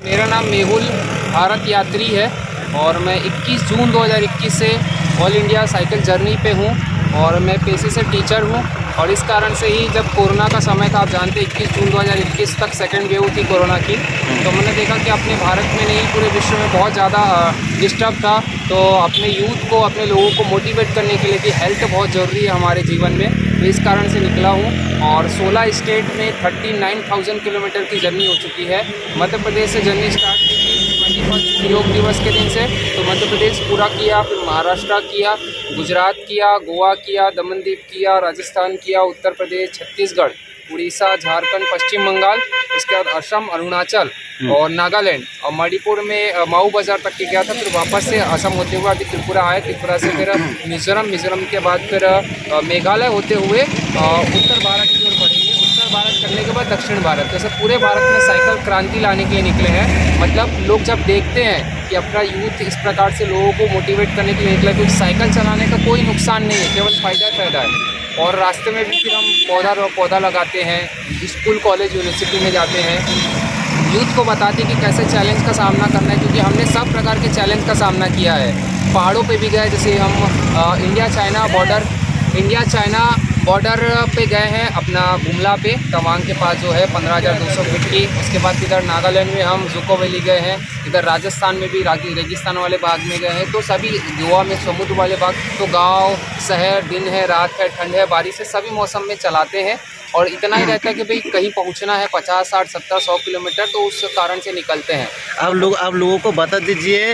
मेरा नाम मेहुल भारत यात्री है और मैं 21 जून 2021 से ऑल इंडिया साइकिल जर्नी पे हूँ और मैं पेशे से टीचर हूँ। और इस कारण से ही जब कोरोना का समय था, आप जानते हैं 21 जून 2021 तक सेकेंड वेव थी कोरोना की, तो मैंने देखा कि अपने भारत में नहीं पूरे विश्व में बहुत ज़्यादा डिस्टर्ब था। तो अपने यूथ को, अपने लोगों को मोटिवेट करने के लिए कि हेल्थ बहुत ज़रूरी है हमारे जीवन में, तो इस कारण से निकला हूँ। और 16 स्टेट में 39,000 किलोमीटर की जर्नी हो चुकी है। मध्य प्रदेश से जर्नी स्टार्ट की थी 21 योग दिवस के दिन से, तो मध्य प्रदेश पूरा किया, फिर महाराष्ट्र किया, गुजरात किया, गोवा किया, दमनदीप किया, राजस्थान किया, उत्तर प्रदेश, छत्तीसगढ़, उड़ीसा, झारखंड, पश्चिम बंगाल, उसके बाद असम, अरुणाचल और नागालैंड और मणिपुर में माऊ बाजार तक के गया था। फिर वापस से असम होते हुए अभी त्रिपुरा आए, त्रिपुरा से फिर मिज़ोरम के बाद फिर मेघालय होते हुए उत्तर भारत की ओर बढ़ेंगे। उत्तर भारत करने के बाद दक्षिण भारत, जैसे पूरे भारत में साइकिल क्रांति लाने के लिए निकले हैं। मतलब लोग जब देखते हैं कि अपना यूथ इस प्रकार से लोगों को मोटिवेट करने के लिए निकला, क्योंकि साइकिल चलाने का कोई नुकसान नहीं है, केवल फ़ायदा है। और रास्ते में भी फिर हम पौधा लगाते हैं, स्कूल, कॉलेज, यूनिवर्सिटी में जाते हैं, यूथ को बताते हैं कि कैसे चैलेंज का सामना करना है, क्योंकि हमने सब प्रकार के चैलेंज का सामना किया है। पहाड़ों पे भी गए, जैसे हम इंडिया चाइना बॉर्डर पे गए हैं, अपना गुमला पे, तवांग के पास जो है 15,200 फीट की। उसके बाद इधर नागालैंड में हम जुको वैली गए हैं, इधर राजस्थान में भी रेगिस्तान वाले भाग में गए हैं। तो सभी, गोवा में समुद्र वाले भाग, तो गांव, शहर, दिन है, रात है, ठंड है, बारिश है, सभी मौसम में चलाते हैं। और इतना ही रहता है कि भाई कहीं पहुंचना है 50, 60, 70, 100 किलोमीटर, तो उस कारण से निकलते हैं। आप लोगों को बता दीजिए,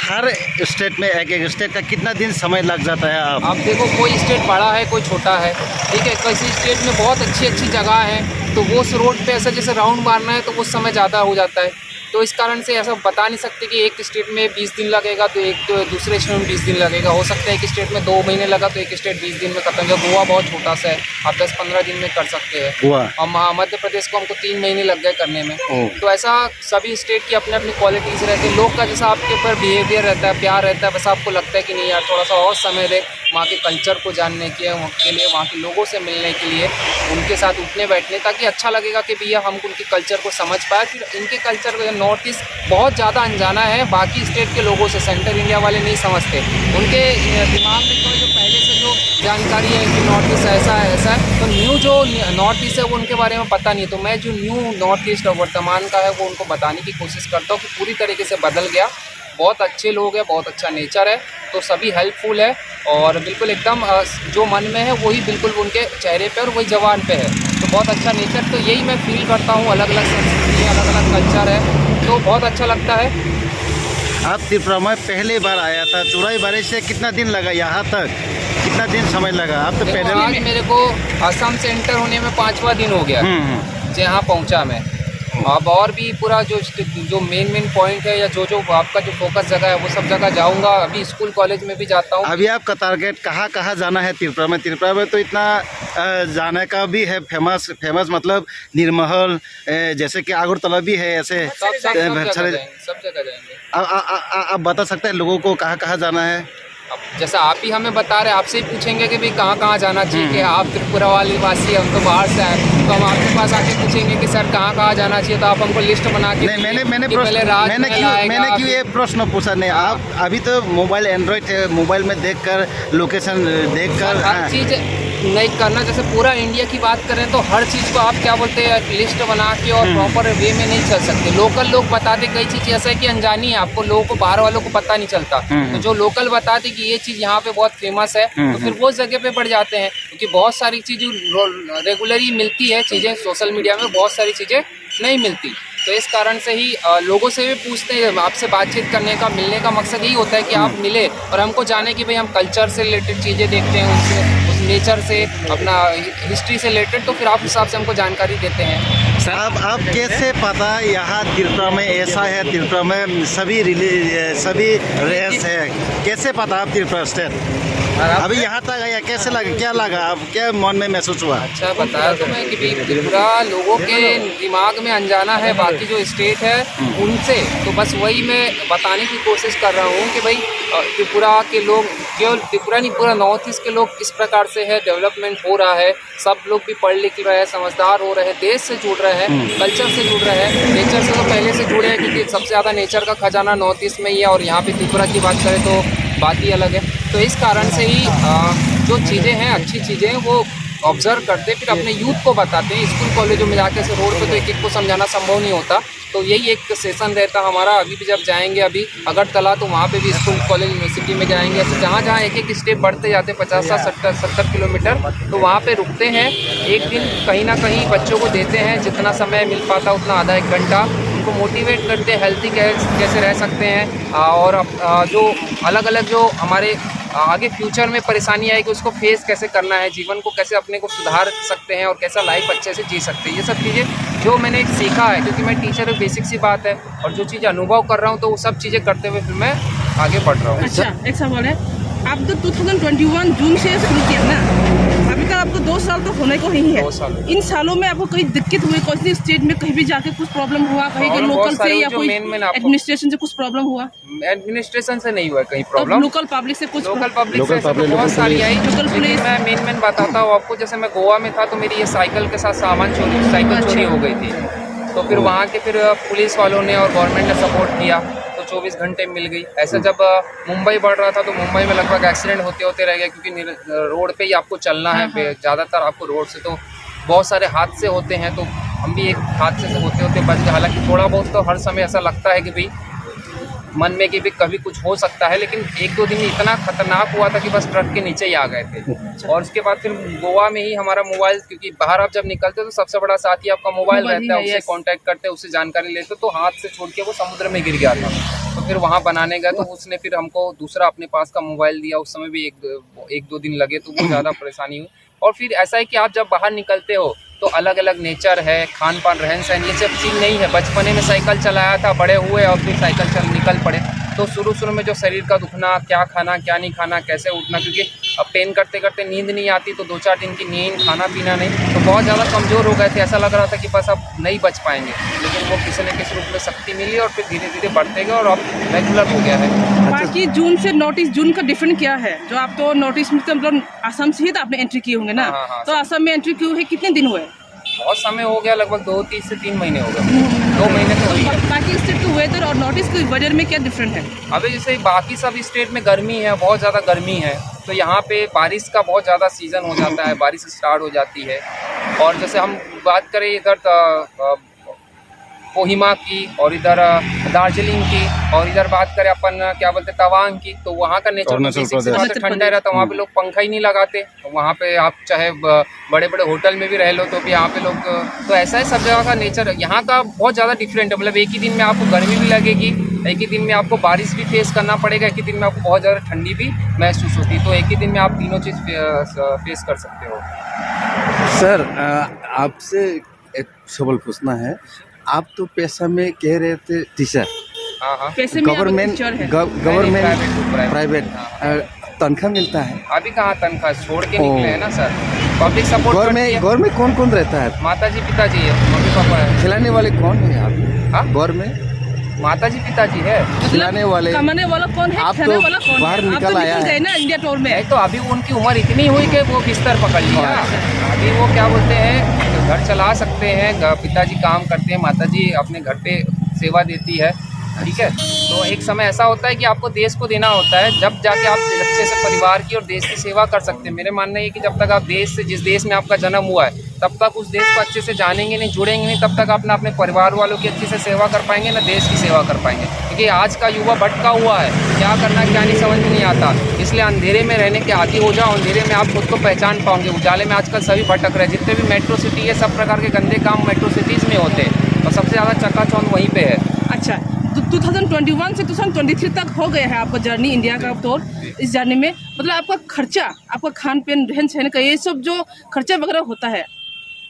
हर स्टेट में एक स्टेट का कितना दिन समय लग जाता है? आप देखो, कोई स्टेट बड़ा है, कोई छोटा है, ठीक है। किसी स्टेट में बहुत अच्छी जगह है, तो वो उस रोड पे ऐसा जैसे राउंड मारना है तो उस समय ज़्यादा हो जाता है। तो इस कारण से ऐसा बता नहीं सकते कि एक स्टेट में 20 दिन लगेगा तो दूसरे स्टेट में 20 दिन लगेगा। हो सकता है एक स्टेट में 2 महीने लगा तो एक स्टेट 20 दिन में खत्म। जो गोवा बहुत छोटा सा है, आप 10-15 दिन में कर सकते हैं। और मध्य प्रदेश को हमको 3 महीने लग गए करने में। तो ऐसा सभी स्टेट की अपनी अपनी क्वालिटीज़ रहती है। लोग का जैसा आपके ऊपर बिहेवियर रहता है, प्यार रहता है, बस आपको लगता है कि नहीं यार, थोड़ा सा और समय दे वहाँ के कल्चर को जानने के लिए, वहाँ के लोगों से मिलने के लिए, उनके साथ उठने बैठने, ताकि अच्छा लगेगा कि भैया हम उनके कल्चर को समझ पाए। फिर इनके कल्चर को, नॉर्थ ईस्ट बहुत ज़्यादा अनजाना है बाकी स्टेट के लोगों से, सेंट्रल इंडिया वाले नहीं समझते। उनके दिमाग में तो जो पहले से जो जानकारी है कि नॉर्थ ईस्ट ऐसा है, तो न्यू जो नॉर्थ ईस्ट है वो उनके बारे में पता नहीं। तो मैं जो न्यू नॉर्थ ईस्ट वर्तमान का है वो उनको बताने की कोशिश करता हूँ कि पूरी तरीके से बदल गया, बहुत अच्छे लोग हैं, बहुत अच्छा नेचर है, तो सभी हेल्पफुल है और बिल्कुल एकदम जो मन में है वही बिल्कुल उनके चेहरे पे और वही जवान पे है। तो बहुत अच्छा नेचर, तो यही मैं फील करता हूँ। अलग अलग संस्कृति, अलग अलग कल्चर है, तो बहुत अच्छा लगता है। आप त्रिपुरा में पहली बार आया था, चौराई बारिश से कितना दिन लगा यहाँ तक? कितना दिन समय लगा? आप तो पहले आज मेरे को असम से एंटर होने में 5वां दिन हो गया जहाँ पहुँचा मैं। अब और भी पूरा जो मेन पॉइंट है या जो आपका जो फोकस जगह है वो सब जगह जाऊंगा। अभी स्कूल कॉलेज में भी जाता हूँ। अभी आपका टारगेट कहाँ जाना है त्रिपुरा में? त्रिपुरा में तो इतना जाने का भी है फेमस मतलब निर्महल, जैसे कि अगरतला भी है, ऐसे सब जगह जाएंगे। आप बता सकते हैं लोगों को कहाँ जाना है? अब जैसा आप ही हमें बता रहे हैं, आपसे ही पूछेंगे कि भाई कहाँ जाना चाहिए। कि आप त्रिपुरा वाली वासी, हम तो बाहर से आए, तो हम आपके पास आके पूछेंगे कि सर कहाँ जाना चाहिए, तो आप हमको लिस्ट बना के। नहीं, मैंने क्यों ये प्रश्न पूछा? नहीं, आप अभी तो मोबाइल एंड्रॉइड है, मोबाइल में देखकर लोकेशन देखकर हर चीज़ नहीं करना। जैसे पूरा इंडिया की बात करें तो हर चीज़ को आप क्या बोलते हैं, लिस्ट बना के और प्रॉपर वे में नहीं चल सकते। लोकल लोग बताते कई चीज़ ऐसा है कि अनजानी है, आपको लोगों को, बाहर वालों को पता नहीं चलता। तो जो लोकल बताते कि ये चीज़ यहाँ पे बहुत फेमस है, तो फिर वो जगह पे बढ़ जाते हैं, क्योंकि बहुत सारी चीज़ें रेगुलरली मिलती है, चीज़ें सोशल मीडिया में बहुत सारी चीज़ें नहीं मिलती। तो इस कारण से ही लोगों से भी पूछते हैं, आपसे बातचीत करने का, मिलने का मकसद यही होता है कि आप मिले और हमको जाने कि भाई हम कल्चर से रिलेटेड चीज़ें देखते हैं, उससे, उस नेचर से, अपना हिस्ट्री से रिलेटेड, तो फिर आप हिसाब से हमको जानकारी देते हैं। अब कैसे पता यहाँ त्रिपुरा में ऐसा है, त्रिपुरा में सभी रेस है, कैसे पता आप त्रिपुरा स्टेट अभी यहाँ तक आया, कैसे लगा, क्या लगा, आप क्या मन में महसूस हुआ? अच्छा बताया तो मैं कि भाई त्रिपुरा लोगों के दिमाग में अनजाना है बाकी जो स्टेट है उनसे, तो बस वही मैं बताने की कोशिश कर रहा हूँ कि भाई त्रिपुरा के लोग, केवल त्रिपुरा नहीं पूरा नॉर्थ ईस्ट के लोग इस प्रकार से है, डेवलपमेंट हो रहा है, सब लोग भी पढ़ लिख रहे हैं, समझदार हो रहे हैं, देश से जुड़ रहे हैं, कल्चर से जुड़ रहे हैं, नेचर से तो पहले से जुड़े हैं क्योंकि सबसे ज़्यादा नेचर का खजाना नॉर्थ ईस्ट में ही है और यहाँ पे त्रिपुरा की बात करें तो बात ही अलग है। तो इस कारण से ही जो चीज़ें हैं, अच्छी चीज़ें हैं, वो ऑब्जर्व करते फिर अपने यूथ को बताते हैं। स्कूल कॉलेजों में जाके से रोड पे तो एक एक को समझाना संभव नहीं होता, तो यही एक सेशन रहता हमारा। अभी भी जब जाएंगे अभी अगरतला तो वहाँ पे भी स्कूल कॉलेज यूनिवर्सिटी में जाएंगे, ऐसे जहाँ जहाँ एक एक स्टेप बढ़ते जाते 50-60-70 किलोमीटर, तो वहाँ पे रुकते हैं एक दिन, कहीं ना कहीं बच्चों को देते हैं जितना समय मिल पाता उतना, आधा एक घंटा उनको मोटिवेट करते हैं हेल्थी कैसे रह सकते हैं, और जो अलग अलग जो हमारे आगे फ्यूचर में परेशानी आएगी उसको फेस कैसे करना है, जीवन को कैसे अपने को सुधार सकते हैं और कैसा लाइफ अच्छे से जी सकते हैं। ये सब चीज़ें जो मैंने सीखा है, क्योंकि मैं टीचर हूँ, बेसिक सी बात है, और जो चीज़ अनुभव कर रहा हूँ तो वो सब चीज़ें करते हुए फिर मैं आगे बढ़ रहा हूँ। अच्छा, एक सवाल है, आप तो 2021 जून से शुरू किया ना, अभी तक आपको 2 साल तो होने को ही है। 2 साल। इन सालों में आपको कोई दिक्कत हुई, किसी स्टेट में कहीं भी जाके कुछ प्रॉब्लम हुआ, कहीं के लोकल से या कोई एडमिनिस्ट्रेशन से कुछ प्रॉब्लम हुआ? एडमिनिस्ट्रेशन से नहीं हुआ कहीं प्रॉब्लम, लोकल पब्लिक से कुछ? लोकल पब्लिक से तो बहुत सारी आई। लोकल पुलिस, मैं मेन बताता हूँ आपको, जैसे मैं गोवा में था तो मेरी ये साइकिल के साथ सामान साइकिल चोरी हो गई थी, तो फिर वहाँ के फिर पुलिस वालों ने और गवर्नमेंट ने सपोर्ट किया तो 24 घंटे मिल गई। ऐसा जब मुंबई बढ़ रहा था तो मुंबई में लगभग एक्सीडेंट होते रह गए, क्योंकि रोड पे ही आपको चलना है, ज़्यादातर आपको रोड से तो बहुत सारे हादसे होते हैं, तो हम भी एक हादसे से होते बच गए। हालांकि थोड़ा बहुत तो हर समय ऐसा लगता है कि भाई मन में कि भी कभी कुछ हो सकता है, लेकिन 1-2 दिन इतना खतरनाक हुआ था कि बस ट्रक के नीचे ही आ गए थे। और उसके बाद फिर गोवा में ही हमारा मोबाइल, क्योंकि बाहर आप जब निकलते हो तो सबसे बड़ा साथी आपका मोबाइल रहता है, उससे कांटेक्ट करते हैं, उससे जानकारी लेते हो, तो हाथ से छोड़ के वो समुद्र में गिर गया था। तो फिर वहाँ बनाने गए तो उसने फिर हमको दूसरा अपने पास का मोबाइल दिया, उस समय भी 1-2 दिन लगे, तो वो ज़्यादा परेशानी हुई। और फिर ऐसा है कि आप जब बाहर निकलते हो तो अलग अलग नेचर है, खान पान, रहन सहन, ये सब चीज़ नहीं है। बचपने में साइकिल चलाया था, बड़े हुए और फिर साइकिल निकल पड़े, तो शुरू में जो शरीर का दुखना, क्या खाना क्या नहीं खाना, कैसे उठना, क्योंकि अब पेन करते करते नींद नहीं आती, तो 2-4 दिन की नींद, खाना पीना नहीं, तो बहुत ज़्यादा कमज़ोर हो गए थे। ऐसा लग रहा था कि बस अब नहीं बच पाएंगे, लेकिन वो किसी न किसी रूप में शक्ति मिली और फिर धीरे धीरे बढ़ते गए और अब रेगुलर हो गया है। बाकी जून से नॉर्थ ईस्ट, जून का डिफरेंट क्या है? जो आप तो नॉर्थ ईस्ट में मतलब आसाम से ही तो आपने एंट्री किए होंगे ना? हाँ, तो आसाम में एंट्री किए हुए कितने दिन हुए? बहुत समय हो गया, लगभग 2 से 3 महीने हो गए, 2 महीने तो हुई है। बाकी स्टेट के वेदर और नॉर्थ ईस्ट के वेदर में क्या डिफरेंट है? अभी जैसे बाकी सब स्टेट में गर्मी है, बहुत ज़्यादा गर्मी है, तो यहाँ पे बारिश का बहुत ज़्यादा सीज़न हो जाता है, बारिश स्टार्ट हो जाती है। और जैसे हम बात करें इधर कोहिमा की और इधर दार्जिलिंग की, और इधर बात करें अपन क्या बोलते हैं तवांग की, तो वहाँ का नेचर ठंडा रहता है, वहाँ पे लोग पंखा ही नहीं लगाते, तो वहाँ पे आप चाहे बड़े बड़े होटल में भी रह लो तो भी यहाँ पे लोग, तो ऐसा है सब जगह का नेचर यहाँ का बहुत ज़्यादा डिफरेंट है। मतलब एक ही दिन में आपको गर्मी भी लगेगी, एक ही दिन में आपको बारिश भी फेस करना पड़ेगा, एक ही दिन में आपको बहुत ज़्यादा ठंडी भी महसूस होती है, तो एक ही दिन में आप तीनों चीज़ फेस कर सकते हो। सर आपसे एक सवाल पूछना है, आप तो पेशा में कह रहे थे टीचर, गवर्नमेंट प्राइवेट तनख्वाह मिलता है? अभी कहाँ तनख्वाह, छोड़ के निकले हैं ना सर। पब्लिक सपोर्ट घर में कौन कौन रहता है? माताजी पिताजी है, मम्मी पापा है। खिलाने वाले कौन है आप? घर में माताजी पिताजी है। खिलाने वाले, कमाने वाला कौन है? आप तो बाहर निकल आया है ना इंडिया टूर में, तो अभी उनकी उम्र इतनी हुई कि वो बिस्तर पकड़ लिया। अभी वो क्या बोलते हैं, घर चला सकते हैं, पिताजी काम करते हैं, माताजी अपने घर पे सेवा देती है, ठीक है। तो एक समय ऐसा होता है कि आपको देश को देना होता है, जब जाके आप अच्छे से परिवार की और देश की सेवा कर सकते हैं। मेरे मानना है कि जब तक आप देश से, जिस देश में आपका जन्म हुआ है, तब तक उस देश को अच्छे से जानेंगे नहीं, जुड़ेंगे नहीं, तब तक आप ना अपने परिवार वालों की अच्छे से सेवा कर पाएंगे, ना देश की सेवा कर पाएंगे। क्योंकि आज का युवा भटका हुआ है, क्या करना क्या नहीं समझ में नहीं आता, इसलिए अंधेरे में रहने के आदी हो जाओ, अंधेरे में आप खुद को पहचान पाओगे। उजाले में आजकल सभी भटक रहे हैं, जितने भी मेट्रो सिटी है, सब प्रकार के गंदे काम मेट्रो सिटीज़ में होते हैं, और सबसे ज़्यादा चकाचौंध वहीं पे है। अच्छा, 2021 से 2023 तक हो गया है आपका जर्नी इंडिया का तौर। इस जर्नी में मतलब आपका खर्चा, आपका खान पीन, रहन सहन का, ये सब जो खर्चा वगैरह होता है,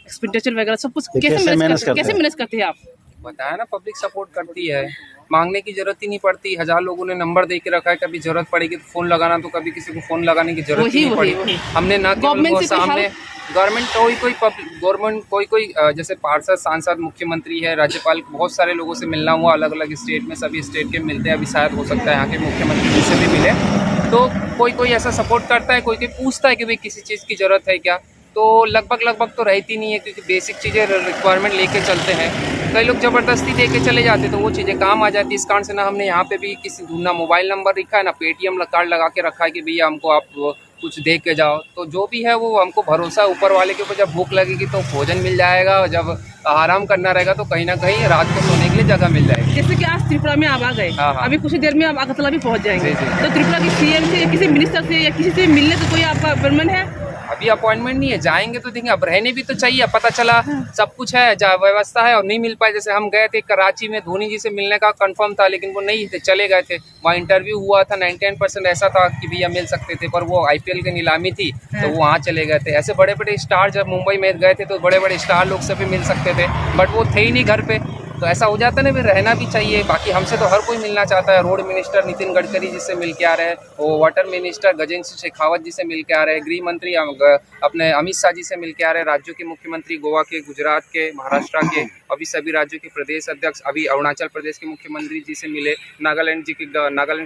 एक्सपेंडिचर वगैरह सब कुछ कैसे कैसे मैनेज करते कैसे हैं? मैनेज करते हैं आप? बताया ना, पब्लिक सपोर्ट करती है, मांगने की जरूरत ही नहीं पड़ती। 1000 लोगों ने नंबर दे के रखा है, कभी जरूरत पड़ेगी तो फोन लगाना, तो कभी किसी को फोन लगाने की जरूरत ही नहीं पड़ी। हमने ना गवर्नमेंट से सामने गवर्नमेंट कोई जैसे पार्षद, सांसद, मुख्यमंत्री है, राज्यपाल, बहुत सारे लोगों से मिलना हुआ, अलग अलग स्टेट में, सभी स्टेट के मिलते हैं। अभी शायद हो सकता है यहाँ के मुख्यमंत्री जी से भी मिले, तो कोई ऐसा सपोर्ट करता है, कोई पूछता है कि भाई किसी चीज़ की ज़रूरत है क्या, तो लगभग तो रहती नहीं है, क्योंकि बेसिक चीज़ें रिक्वायरमेंट लेके चलते हैं। कई लोग ज़बरदस्ती दे के चले जाते तो वो चीज़ें काम आ जाती। इस कारण से ना हमने यहाँ पे भी ना मोबाइल नंबर लिखा है, ना पेटीएम कार्ड लगा के रखा है कि भैया हमको आप कुछ दे के जाओ। तो जो भी है वो हमको भरोसा है ऊपर वाले के ऊपर, जब भूख लगेगी तो भोजन मिल जाएगा, और जब आराम करना रहेगा तो कहीं ना कहीं रात को सोने के लिए जगह मिल जाएगी। जैसे कि आज त्रिपुरा में आप आ गए, हाँ। अभी कुछ देर में आप अगरतला भी पहुंच जाएंगे, जी। तो त्रिपुरा की सीएम से, किसी मिनिस्टर से या किसी से मिलने का कोई आपका अपॉइंटमेंट है? अभी अपॉइंटमेंट नहीं है, जाएंगे तो देखेंगे। अब रहने भी तो चाहिए, पता चला सब कुछ है, व्यवस्था है और नहीं मिल पाए। जैसे हम गए थे कराची में, धोनी जी से मिलने का कंफर्म था, लेकिन वो नहीं थे, चले गए थे। वहाँ इंटरव्यू हुआ था, 99% ऐसा था कि भैया मिल सकते थे, पर वो IPL की नीलामी थी तो वो वहाँ चले गए थे। ऐसे बड़े बड़े स्टार जब मुंबई में गए थे तो बड़े बड़े स्टार लोग से भी मिल सकते थे, बट वो थे ही नहीं घर पे। तो ऐसा हो जाता है ना, फिर रहना भी चाहिए। बाकी हमसे तो हर कोई मिलना चाहता है। रोड मिनिस्टर नितिन गडकरी जी से मिल के आ रहे हैं, वो वाटर मिनिस्टर गजेंद्र सिंह शेखावत जी से मिल के आ रहे हैं, गृह मंत्री अपने अमित शाह जी से मिल के आ रहे हैं, राज्यों के मुख्यमंत्री गोवा के, गुजरात के, महाराष्ट्र के, अभी सभी राज्यों के प्रदेश अध्यक्ष, अभी अरुणाचल प्रदेश के मुख्यमंत्री जी से मिले, नागालैंड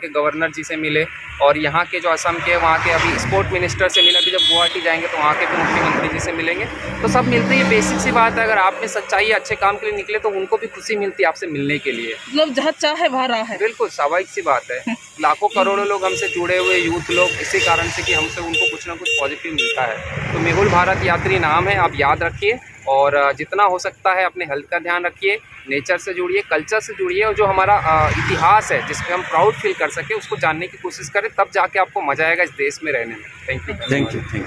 के गवर्नर जी से मिले, और यहाँ के जो असम के, वहाँ के अभी स्पोर्ट मिनिस्टर से मिले। अभी जब गुवाहाटी जाएंगे तो वहाँ के भी मुख्यमंत्री जी से मिलेंगे। तो सब मिलते ही, बेसिक सी बात है। अगर आप में सच्चाई, अच्छे काम के लिए निकले तो उनको भी खुशी मिलती है आपसे मिलने के लिए। मतलब जहाँ चाहे वहाँ राह है। बिल्कुल स्वाभाविक सी बात है। लाखों करोड़ों लोग हमसे जुड़े हुए, यूथ लोग, इसी कारण से कि हमसे उनको कुछ ना कुछ पॉजिटिव मिलता है। तो मेहुल भारत यात्री नाम है, आप याद रखिए, और जितना हो सकता है अपने हेल्थ का ध्यान रखिए, नेचर से जुड़िए, कल्चर से जुड़िए, और जो हमारा इतिहास है जिसमें हम प्राउड फील कर सके उसको जानने की कोशिश करें, तब जाके आपको मज़ा आएगा इस देश में रहने में। Thank you.